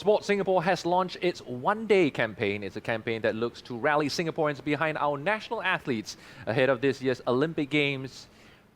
Sport Singapore has launched its One Day campaign. It's a campaign that looks to rally Singaporeans behind our national athletes ahead of this year's Olympic Games,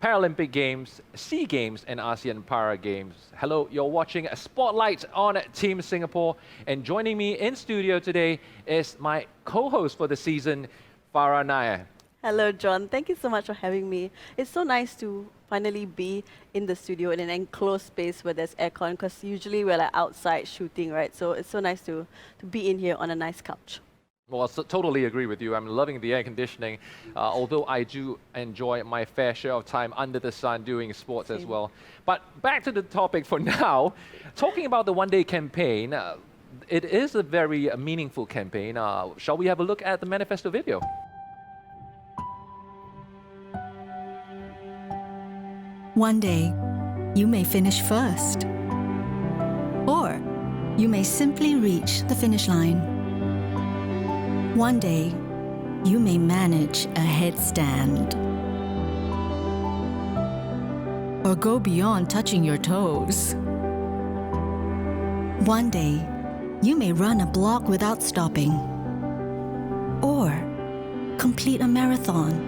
Paralympic Games, SEA Games and ASEAN Para Games. Hello, you're watching a Spotlight on Team Singapore, and joining me in studio today is my co-host for the season, Farah Nair. Hello, John. Thank you so much for having me. It's so nice to finally be in the studio in an enclosed space where there's aircon, because usually we're like outside shooting, right? So it's so nice to be in here on a nice couch. Well, I totally agree with you. I'm loving the air conditioning, although I do enjoy my fair share of time under the sun doing sports as well. But back to the topic for now, talking about the One Day campaign, it is a very meaningful campaign. Shall we have a look at the manifesto video? One day, you may finish first, or you may simply reach the finish line. One day, you may manage a headstand, or go beyond touching your toes. One day, you may run a block without stopping, or complete a marathon.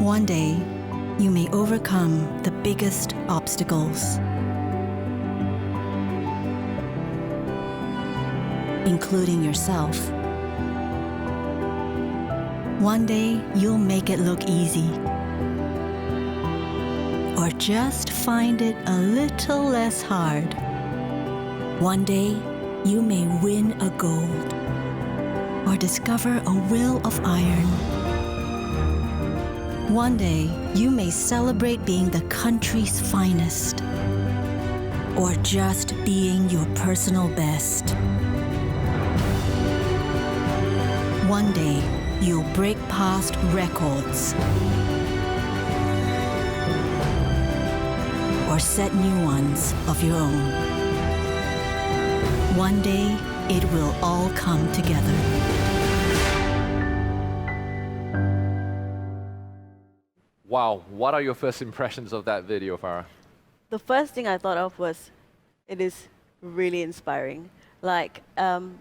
One day, you may overcome the biggest obstacles, including yourself. One day, you'll make it look easy, or just find it a little less hard. One day, you may win a gold, or discover a will of iron. One day, you may celebrate being the country's finest, or just being your personal best. One day, you'll break past records, or set new ones of your own. One day, it will all come together. Wow, what are your first impressions of that video, Farah? The first thing I thought of was, it is really inspiring. Like, and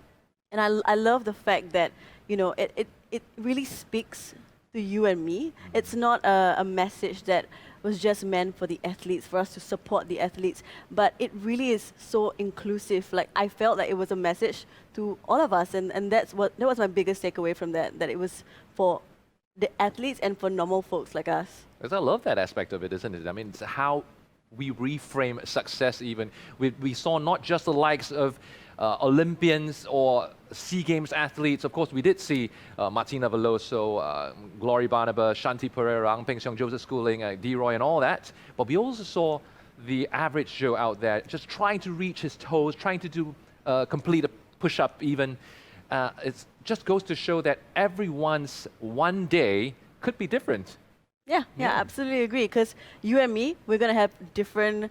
I love the fact that, you know, it really speaks to you and me. It's not a message that was just meant for the athletes, for us to support the athletes, but it really is so inclusive. Like, I felt like it was a message to all of us, and that was my biggest takeaway from that it was for the athletes and for normal folks like us. Because I love that aspect of it, isn't it? I mean, it's how we reframe success even. We saw not just the likes of Olympians or SEA Games athletes. Of course, we did see Martina Veloso, Glory Barnaba, Shanti Pereira, Ang Peng Siong, Joseph Schooling, D-Roy and all that. But we also saw the average Joe out there just trying to reach his toes, trying to do complete a push-up even. It just goes to show that everyone's one day could be different. Yeah, absolutely agree. Because you and me, we're gonna have different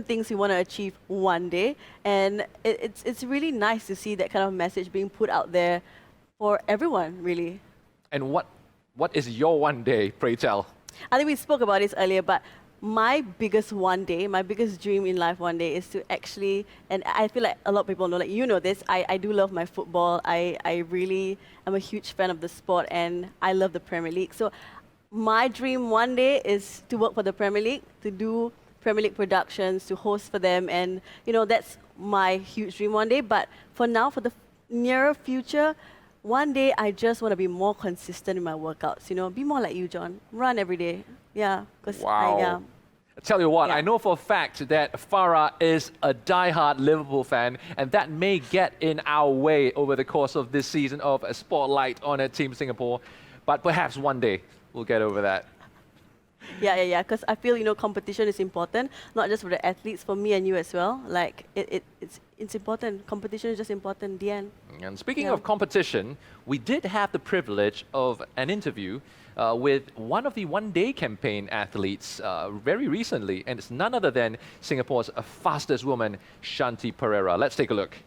things we want to achieve one day, and it's really nice to see that kind of message being put out there for everyone, really. And what is your one day, pray tell? I think we spoke about this earlier, but my biggest one day, my biggest dream in life one day is to actually, and I feel like a lot of people know, like you know this, I do love my football. I really am a huge fan of the sport, and I love the Premier League. So my dream one day is to work for the Premier League, to do Premier League productions, to host for them, and you know, that's my huge dream one day. But for now, for the nearer future, one day I just want to be more consistent in my workouts, you know, be more like you, John. Run every day. Yeah. Wow. I tell you what, I know for a fact that Farah is a die-hard Liverpool fan, and that may get in our way over the course of this season of a Spotlight on a Team Singapore. But perhaps one day we'll get over that. Yeah. Because I feel, you know, competition is important, not just for the athletes, for me and you as well. Like, it's important. Competition is just important in the end. And speaking of competition, we did have the privilege of an interview with one of the One Day campaign athletes very recently, and it's none other than Singapore's fastest woman, Shanti Pereira. Let's take a look.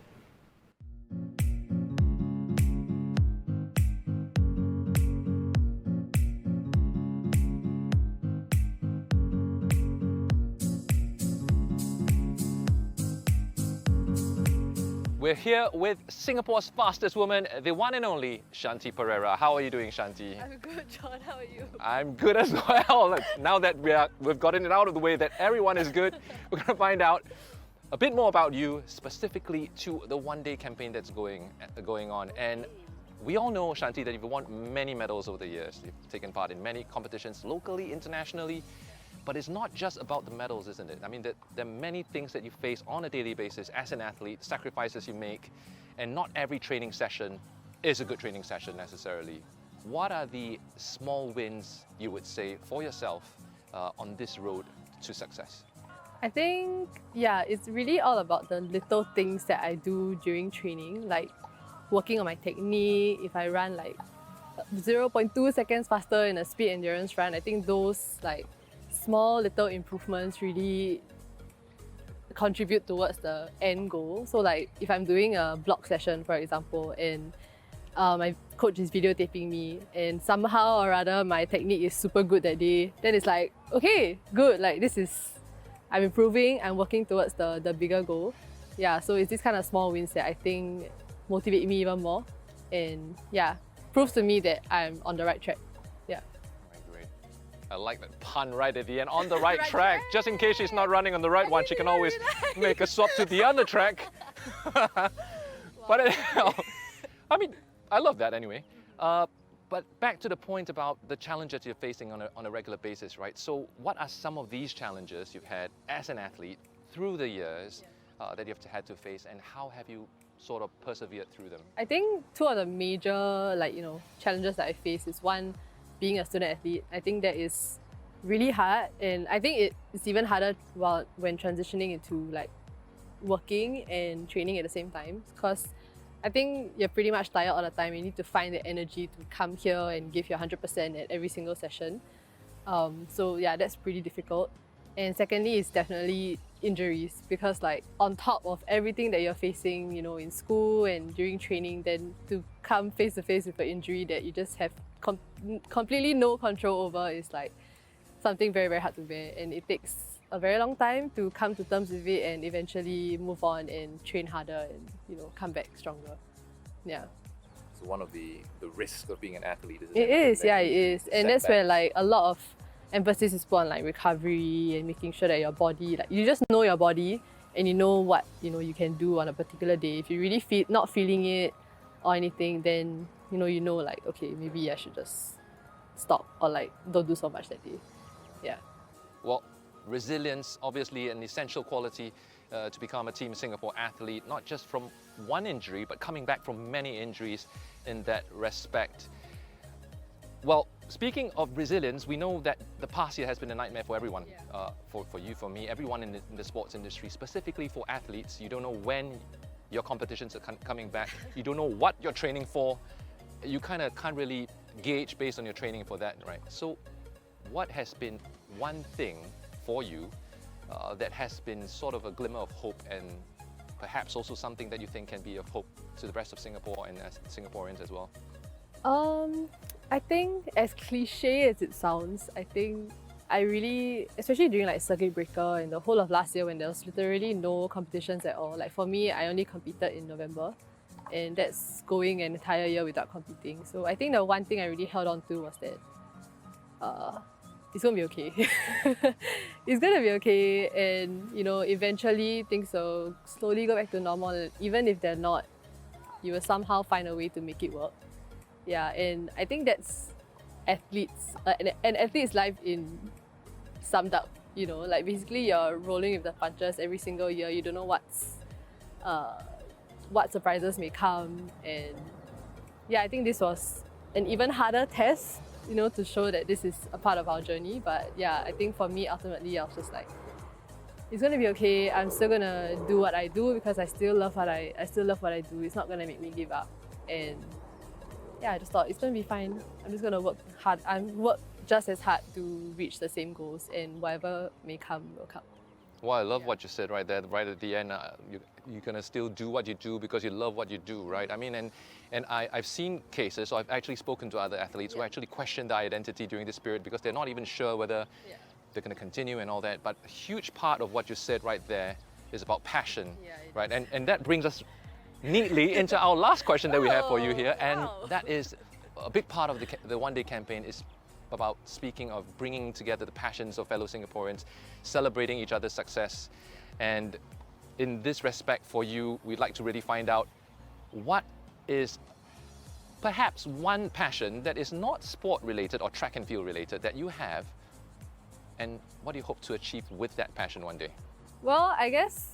We're here with Singapore's fastest woman, the one and only Shanti Pereira. How are you doing, Shanti? I'm good, John. How are you? I'm good as well. Now that we've gotten it out of the way that everyone is good, we're going to find out a bit more about you, specifically to the one-day campaign that's going on. And we all know, Shanti, that you've won many medals over the years. You've taken part in many competitions, locally, internationally. But it's not just about the medals, isn't it? I mean, there are many things that you face on a daily basis as an athlete, sacrifices you make, and not every training session is a good training session necessarily. What are the small wins, you would say, for yourself on this road to success? I think, yeah, it's really all about the little things that I do during training, like working on my technique. If I run like 0.2 seconds faster in a speed endurance run, I think those like small little improvements really contribute towards the end goal. So like if I'm doing a block session, for example, and my coach is videotaping me and somehow or other my technique is super good that day, then it's like, okay, good, like I'm improving, I'm working towards the bigger goal. Yeah, so it's this kind of small wins that I think motivate me even more and yeah, proves to me that I'm on the right track. Yeah. Great. I like that pun right at the end, on the right track. Just in case she's not running on the right one, she can always make a swap to the other track. But I mean, I love that anyway. But back to the point about the challenges you're facing on a regular basis, right? So what are some of these challenges you've had as an athlete through the years that you've had to face, and how have you sort of persevered through them? I think two of the major challenges that I face is one, being a student athlete. I think that is really hard, and I think it's even harder when transitioning into like working and training at the same time, because I think you're pretty much tired all the time. You need to find the energy to come here and give your 100% at every single session. So yeah, that's pretty difficult. And secondly, it's definitely injuries, because like on top of everything that you're facing, in school and during training, then to come face to face with an injury that you just have completely no control over is like something very, very hard to bear. And it takes a very long time to come to terms with it and eventually move on and train harder and come back stronger. Yeah. So one of the risks of being an athlete, isn't it? It is, yeah, it is. And that's where setbacks. like a lot of emphasis is put on like recovery and making sure that your body, like you just know your body and you know what you can do on a particular day. If you really not feeling it or anything, then you know like, okay, maybe I should just stop or like don't do so much that day. Yeah. Well, resilience, obviously an essential quality to become a Team Singapore athlete, not just from one injury, but coming back from many injuries in that respect. Well, speaking of resilience, we know that the past year has been a nightmare for everyone, for you, for me, everyone in the sports industry, specifically for athletes. You don't know when your competitions are coming back. You don't know what you're training for. You kind of can't really gauge based on your training for that, right? So what has been one thing for you that has been sort of a glimmer of hope, and perhaps also something that you think can be of hope to the rest of Singapore and as Singaporeans as well? I think, as cliche as it sounds, I think I really, especially during like circuit breaker and the whole of last year when there was literally no competitions at all. Like for me, I only competed in November, and that's going an entire year without competing. So I think the one thing I really held on to was that it's gonna be okay. It's gonna be okay, and eventually things will slowly go back to normal. Even if they're not, you will somehow find a way to make it work. Yeah, and I think that's an athlete's life in summed up. Like basically you're rolling with the punches every single year. You don't know what surprises may come, and yeah, I think this was an even harder test, to show that this is a part of our journey. But yeah, I think for me, ultimately, I was just like, it's gonna be okay. I'm still gonna do what I do because I still love what I do. It's not gonna make me give up. And yeah, I just thought it's gonna be fine. I'm just gonna work hard. Work just as hard to reach the same goals, and whatever may come will come. Well, I love what you said right there, right at the end. You're gonna still do what you do because you love what you do, right? I mean, and I've seen cases, so I've actually spoken to other athletes who actually question their identity during this period because they're not even sure whether they're gonna continue and all that. But a huge part of what you said right there is about passion, right? And that brings us neatly into our last question that we have for you here, and wow. that is a big part of the One Day campaign is about speaking of bringing together the passions of fellow Singaporeans, celebrating each other's success. And in this respect for you, we'd like to really find out what is perhaps one passion that is not sport related or track and field related that you have, and what do you hope to achieve with that passion one day? Well, I guess,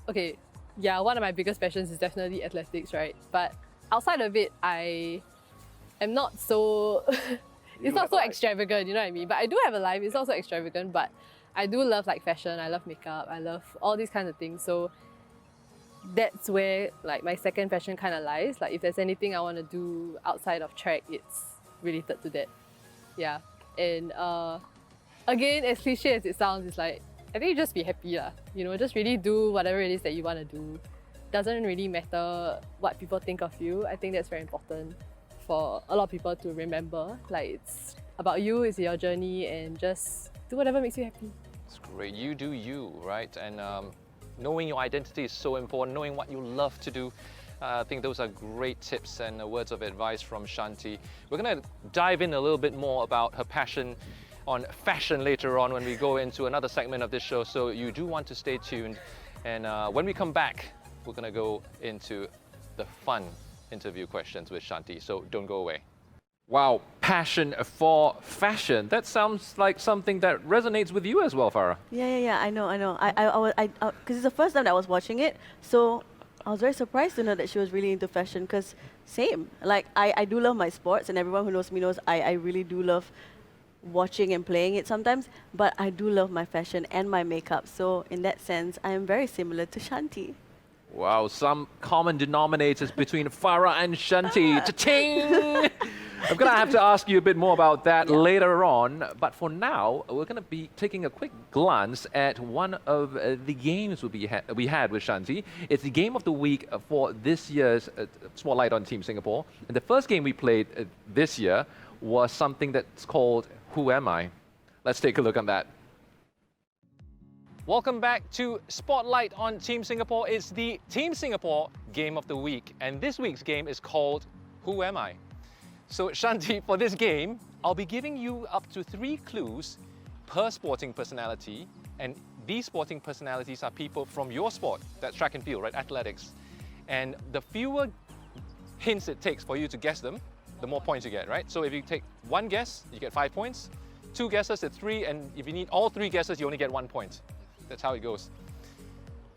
okay, yeah, one of my biggest passions is definitely athletics, right? But outside of it, I am not so, it's not so extravagant, you know what I mean? But I do have a life, it's not so extravagant, but I do love like fashion, I love makeup, I love all these kinds of things. So that's where like my second passion kind of lies. Like if there's anything I want to do outside of track, it's related to that. Yeah. And again, as cliche as it sounds, it's like, I think you just be happy lah. You know, just really do whatever it is that you want to do. Doesn't really matter what people think of you. I think that's very important for a lot of people to remember. Like it's about you, it's your journey, and just do whatever makes you happy. It's great. You do you, right? And knowing your identity is so important, knowing what you love to do. I think those are great tips and words of advice from Shanti. We're going to dive in a little bit more about her passion on fashion later on when we go into another segment of this show, so you do want to stay tuned. And when we come back, we're going to go into the fun interview questions with Shanti, so don't go away. Wow, passion for fashion. That sounds like something that resonates with you as well, Farah. Yeah. I know. Because it's the first time that I was watching it, so I was very surprised to know that she was really into fashion. Because same, like I do love my sports, and everyone who knows me knows I really do love watching and playing it sometimes. But I do love my fashion and my makeup. So in that sense, I am very similar to Shanti. Wow, some common denominators between Farah and Shanti. Cha-ching! I'm going to have to ask you a bit more about that later on, but for now, we're going to be taking a quick glance at one of the games we had with Shanti. It's the game of the week for this year's Spotlight on Team Singapore. And the first game we played this year was something that's called Who Am I? Let's take a look at that. Welcome back to Spotlight on Team Singapore. It's the Team Singapore Game of the Week, and this week's game is called Who Am I? So Shanti, for this game, I'll be giving you up to 3 clues per sporting personality, and these sporting personalities are people from your sport, that's track and field, right, athletics. And the fewer hints it takes for you to guess them, the more points you get, right? So if you take 1 guess, you get 5 points, 2 guesses, it's 3, and if you need all 3 guesses, you only get 1 point. That's how it goes.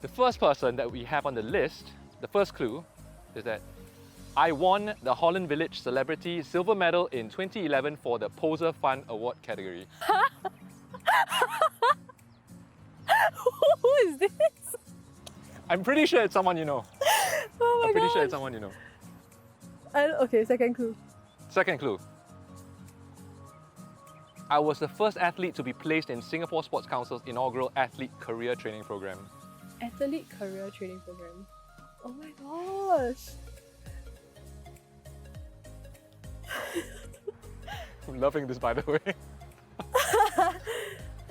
The first person that we have on the list, the first clue, is that I won the Holland Village Celebrity Silver Medal in 2011 for the Poser Fun Award category. Who is this? I'm pretty sure it's someone you know. Oh my I'm pretty gosh. sure it's someone you know. Okay, second clue. Second clue. I was the first athlete to be placed in Singapore Sports Council's inaugural Athlete Career Training Program. Athlete Career Training Program. Oh my gosh. I'm loving this, by the way.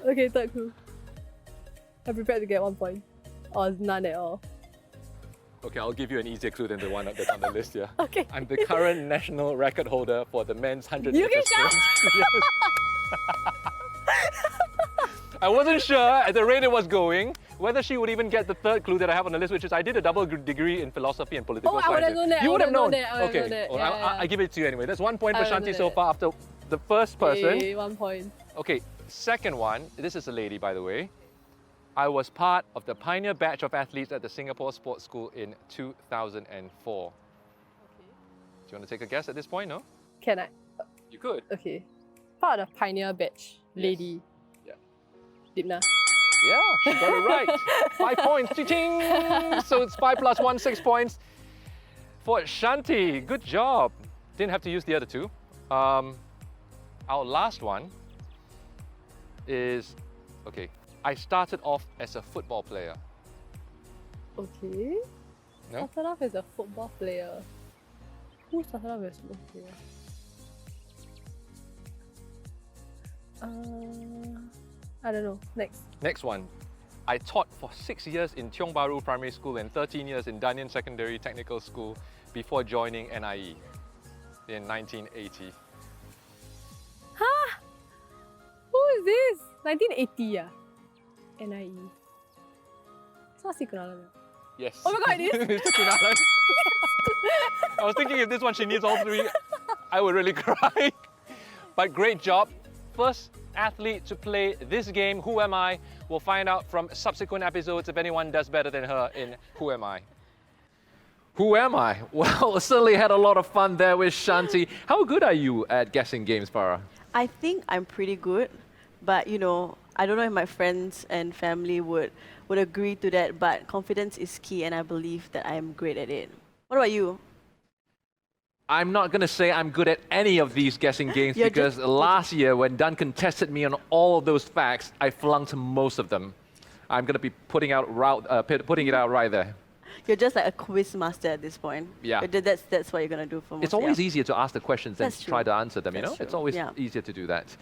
Okay, third clue. I'm prepared to get 1 point. Or none at all. Okay, I'll give you an easier clue than the one that's on the list here. Okay. I'm the current national record holder for the men's 100 You meter can sprint. Yes. I wasn't sure at the rate it was going whether she would even get the third clue that I have on the list, which is I did a double degree in philosophy and political science. I would have known that. You would have known. Okay. Well, I give it to you anyway. That's 1 point for I would've Shanti known so that. far after the first person. Hey, 1 point. Okay, second one. This is a lady, by the way. I was part of the pioneer batch of athletes at the Singapore Sports School in 2004. Okay. Do you want to take a guess at this point? No? Can I? You could. Okay. Part of Pioneer Batch. Lady. Yeah. Dipna. Yeah, she got it right. 5 points. Ching! So it's 5 plus 1, 6 points. For Shanti, good job. Didn't have to use the other 2. Our last one is, okay, I started off as a football player. Okay. No? Started off as a football player. Who started off as a football player? I don't know. Next. Next one. I taught for 6 years in Tiong Bahru Primary School and 13 years in Danyan Secondary Technical School before joining NIE in 1980. Huh? Who is this? 1980 yeah? NIE. It's not Sikunalan. Yes. Oh my god, it is? Mr. Kunalan. I was thinking if this one she needs all three, I would really cry. But great job. First athlete to play this game, Who Am I? We'll find out from subsequent episodes if anyone does better than her in Who Am I. Who am I? Well, certainly had a lot of fun there with Shanti. How good are you at guessing games, Farah? I think I'm pretty good, but you know, I don't know if my friends and family would agree to that, but confidence is key and I believe that I am great at it. What about you? I'm not going to say I'm good at any of these guessing games You're because last year when Duncan tested me on all of those facts, I flunked most of them. I'm going to be putting it out right there. You're just like a quiz master at this point. Yeah. That's what you're going to do for most. It's always easier to ask the questions than That's try true. to answer them, you know? That's true. It's always Yeah. easier to do that.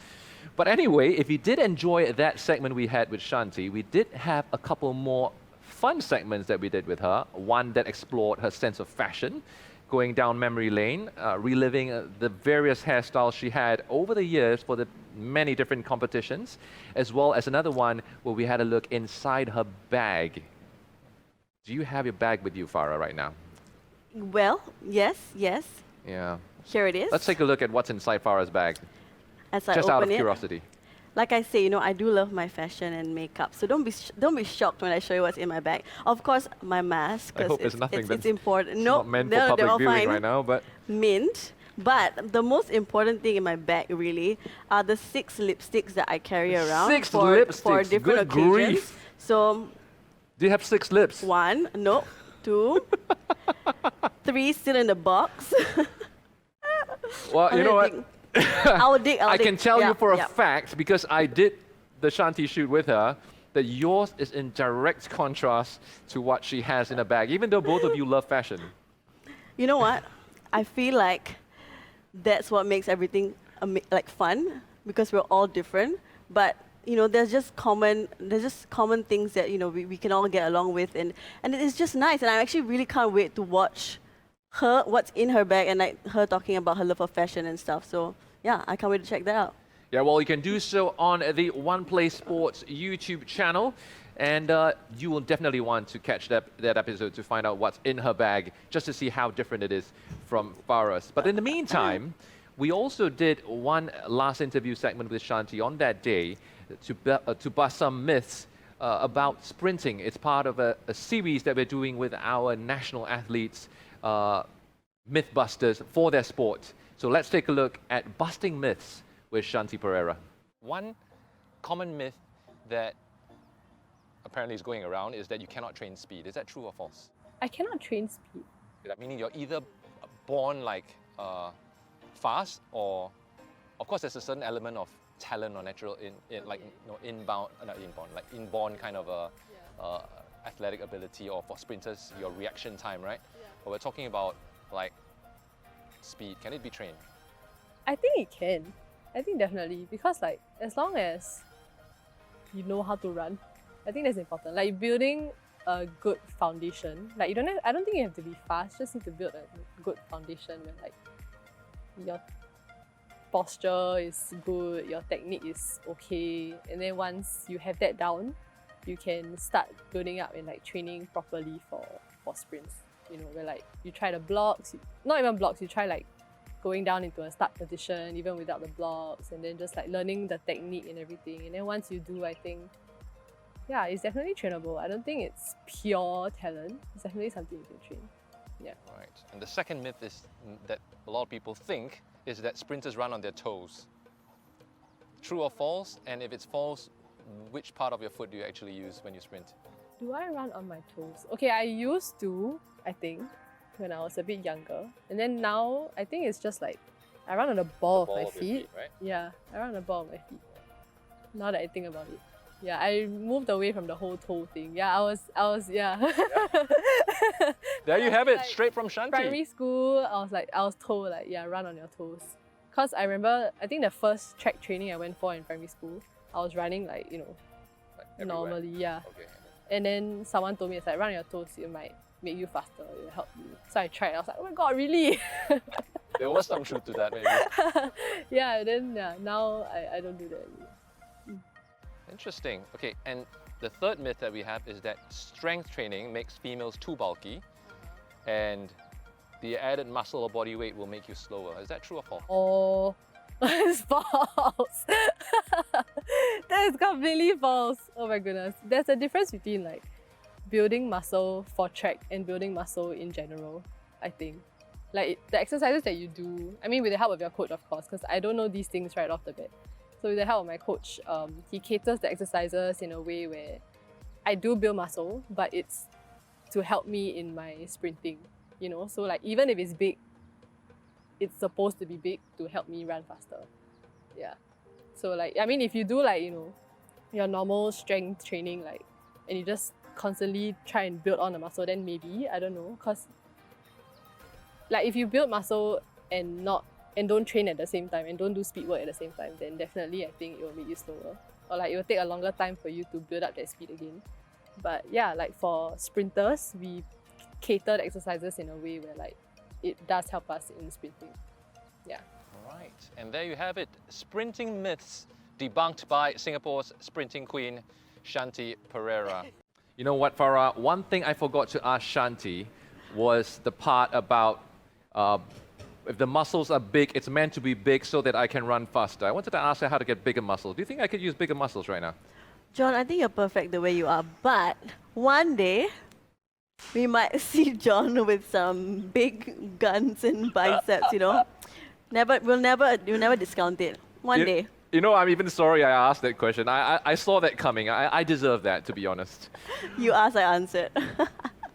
But anyway, if you did enjoy that segment we had with Shanti, we did have a couple more fun segments that we did with her. One that explored her sense of fashion, going down memory lane, reliving the various hairstyles she had over the years for the many different competitions, as well as another one where we had a look inside her bag. Do you have your bag with you, Farah, right now? Well, yes. Yeah. Here it is. Let's take a look at what's inside Farah's bag, As I just open out of it. curiosity. Like I say, you know, I do love my fashion and makeup, so don't be shocked when I show you what's in my bag. Of course, my mask, I hope because it's nothing it's then. important. It's No, not meant for they're public all viewing fine. right now, but Mint. But the most important thing in my bag really are the 6 lipsticks that I carry around 6 for lipsticks? different Good occasions. grief. So do you have 6 lips? 1, no, 2, 3 still in the box. Well, you know what? I'll dig. I can tell Yeah, you for a yeah. fact, because I did the Shanti shoot with her, that yours is in direct contrast to what she has in her bag, even though both of you love fashion. You know what? I feel like that's what makes everything like fun, because we're all different. But you know, there's just common things that, you know, we can all get along with, and it's just nice. And I actually really can't wait to watch what's in her bag, and like her talking about her love for fashion and stuff. So yeah, I can't wait to check that out. Yeah, well, you can do so on the One Play Sports YouTube channel. And you will definitely want to catch that episode to find out what's in her bag, just to see how different it is from Farah's. But in the meantime, we also did one last interview segment with Shanti on that day to bust some myths about sprinting. It's part of a series that we're doing with our national athletes, Mythbusters, for their sport. So let's take a look at busting myths with Shanti Pereira. One common myth that apparently is going around is that you cannot train speed. Is that true or false? I cannot train speed. Meaning you're either born like fast, or of course there's a certain element of talent or natural inborn kind of athletic ability, or for sprinters your reaction time, right? But we're talking about like speed. Can it be trained? I think it can. I think definitely, because like as long as you know how to run, I think that's important. Like building a good foundation. Like I don't think you have to be fast, just need to build a good foundation where like your posture is good, your technique is okay, and then once you have that down, you can start building up and like training properly for sprints. You know, where like you try the blocks, not even blocks, you try like going down into a start position even without the blocks, and then just like learning the technique and everything. And then once you do, I think, yeah, it's definitely trainable. I don't think it's pure talent. It's definitely something you can train. Yeah. Right. And the second myth is that a lot of people think is that sprinters run on their toes. True or false? And if it's false, which part of your foot do you actually use when you sprint? Do I run on my toes? Okay, I used to, I think, when I was a bit younger. And then now, I think it's just like, I run on the ball of my feet. Right? Yeah, I run on the ball of my feet. Now that I think about it. Yeah, I moved away from the whole toe thing. Yeah, I was, yeah. There you have it, Like, straight from Shanti. Primary school, I was told like, yeah, run on your toes. Cause I remember, I think the first track training I went for in primary school, I was running like, you know, everywhere? normally, yeah. Okay. And then someone told me, it's like, run on your toes, it might make you faster, it will help you. So I tried, I was like, oh my god, really? There was some truth to that, maybe. Yeah, then now I don't do that anymore. Interesting. Okay, and the third myth that we have is that strength training makes females too bulky, and the added muscle or body weight will make you slower. Is that true or false? Oh, it's false. That is completely false. Oh my goodness. There's a difference between like building muscle for track and building muscle in general, I think. Like the exercises that you do, I mean with the help of your coach of course, because I don't know these things right off the bat. So with the help of my coach, he caters the exercises in a way where I do build muscle, but it's to help me in my sprinting, you know? So like even if it's big, it's supposed to be big to help me run faster. Yeah. So like, I mean, if you do like, you know, your normal strength training, like, and you just constantly try and build on the muscle, then maybe, I don't know, because like if you build muscle and don't train at the same time and don't do speed work at the same time, then definitely I think it will make you slower. Or like it will take a longer time for you to build up that speed again. But yeah, like for sprinters, we cater the exercises in a way where like it does help us in sprinting. Yeah. All right, and there you have it. Sprinting myths debunked by Singapore's sprinting queen, Shanti Pereira. You know what, Farah? One thing I forgot to ask Shanti was the part about if the muscles are big, it's meant to be big so that I can run faster. I wanted to ask her how to get bigger muscles. Do you think I could use bigger muscles right now? John, I think you're perfect the way you are, but one day we might see John with some big guns and biceps, you know. You'll never discount it. One day. You know, I'm even sorry I asked that question. I saw that coming. I deserve that, to be honest. You asked, I answered.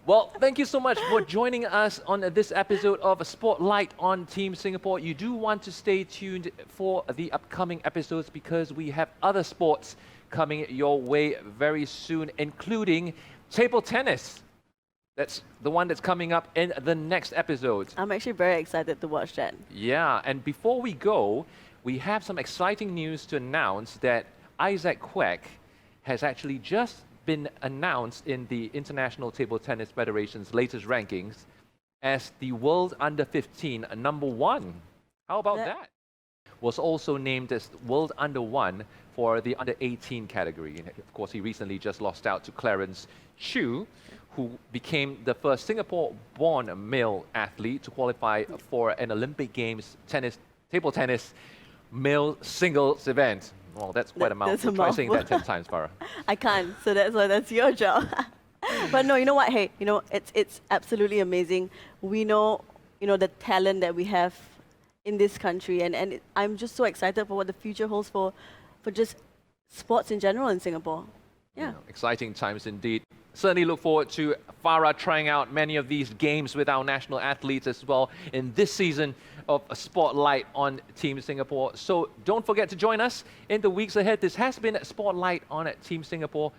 Well, thank you so much for joining us on this episode of Spotlight on Team Singapore. You do want to stay tuned for the upcoming episodes because we have other sports coming your way very soon, including table tennis. That's the one that's coming up in the next episode. I'm actually very excited to watch that. Yeah, and before we go, we have some exciting news to announce that Isaac Kwek has actually just been announced in the International Table Tennis Federation's latest rankings as the World Under-15 #1. How about that? Was also named as World Under-1 for the Under-18 category. And of course, he recently just lost out to Clarence Chu, who became the first Singapore-born male athlete to qualify for an Olympic Games table tennis male singles event. Well, that's quite a mouthful. Try saying that 10 times, Farah. I can't, so that's why that's your job. But no, you know what? Hey, you know it's absolutely amazing. We know, you know, the talent that we have in this country, and I'm just so excited for what the future holds for just sports in general in Singapore. Yeah. Exciting times indeed. Certainly look forward to Farah trying out many of these games with our national athletes as well in this season of Spotlight on Team Singapore. So don't forget to join us in the weeks ahead. This has been Spotlight on Team Singapore.